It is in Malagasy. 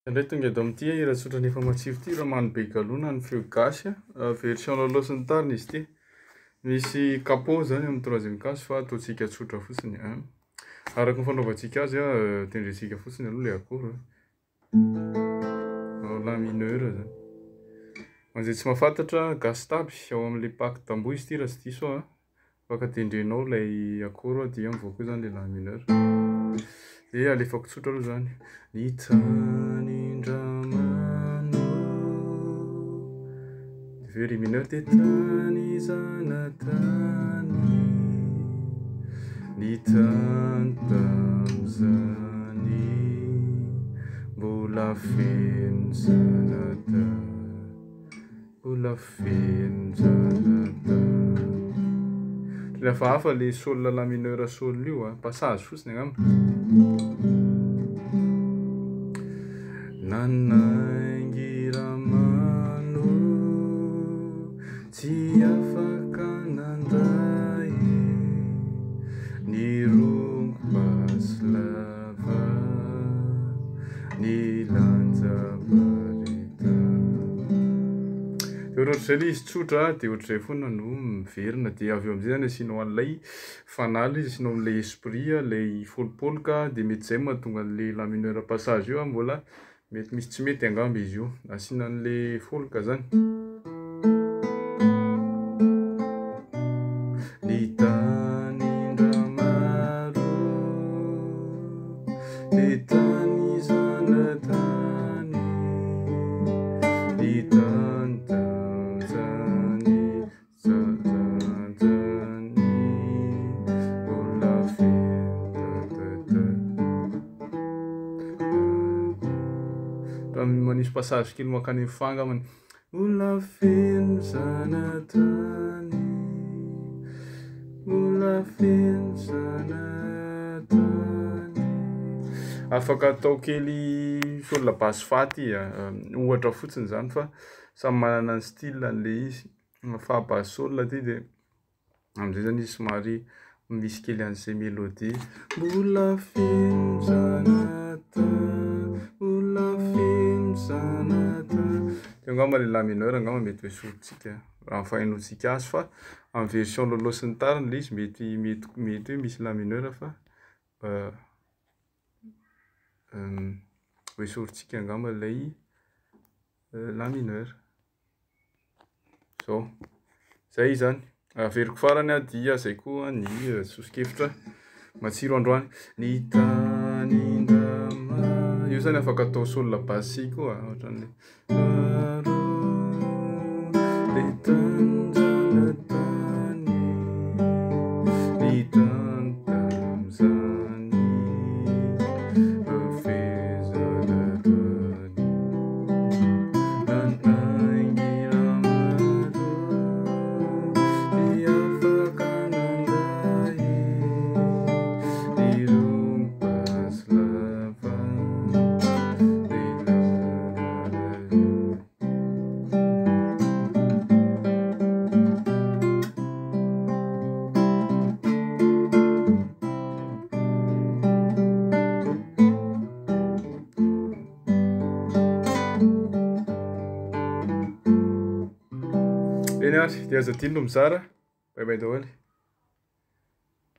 Indray tonga eto amin'ity iratsotra ny efa matsiro ity Romano be galona ny feo gasy version loloa sy ny tariny izy ity. Misy capot zany amin'ny troisième case fa ataontsika tsotra fotsiny. Araka ny fanaovantsika azy tendrentsika fotsiny aloha le akora. La mineur zany. Manzay tsy mahafantatra gasy taby ao amin'ilay paky tamboho izy ity raha tsy diso afaka tendrenao ilay akora dia mivoaka zany le la mineur. Dia alefako tsotra aloha zany. Ny tanindramano very mineur dia tany zanatany ny tany tam'zany mbola feno zanatany mbola feno zanatany. Rehefa hafa le sol la mineur sol io passage fotsiny angamba. Nanaingy ramano tsy afaka nandray ny rongo basy lava ny lanjabareta. Dia ohatr'izay le izy tsotra dia ohatr'izay foana no miverina dia avy eo amin'izay zany asianao an'ilay fanala izy asianao amin'ilay esprit ilay folipoloka dia mety izay mahatonga an'ilay la mineur passage io mbola mety misy tsy mety angamba izy io. Asiana an'ilay foloka zany. Ny tanindramaro dia tany zanatany ny tany tam'zany zanatany mbola feno manisy passage kely makany amin'ny fa angambany. Mbola feno zanatany mbola feno zanatany. Afaka atao kely sol basy faty ohatra fotsiny zany fa samy manana ny style an'le izy. Fa basy sol ty dia amin'izay zany izy somary misy kely an'izay mélodie. Mbola feno zanatany mbola feno zanatany. Dia angamba le la mineur angamba mety hoe sorontsika raha ny fahainoantsika azy fa amin'ny version loloa sy ny tariny le izy mety hoe misy la mineur fa hoe sorontsika angamba ilay la mineur. Zao zay zany averiko farany dia zay koa ny tsosokevitra matsiro androany. Ny tanindramano io zany afaka atao sol basy koa ohatran'ilay le tanindranatany ny tany tam'zany fezanatany nanaingy ramano tsy afaka nandray ny rongo basy lava ny eny ary dia aza ty no mizara. Bye bye daholo.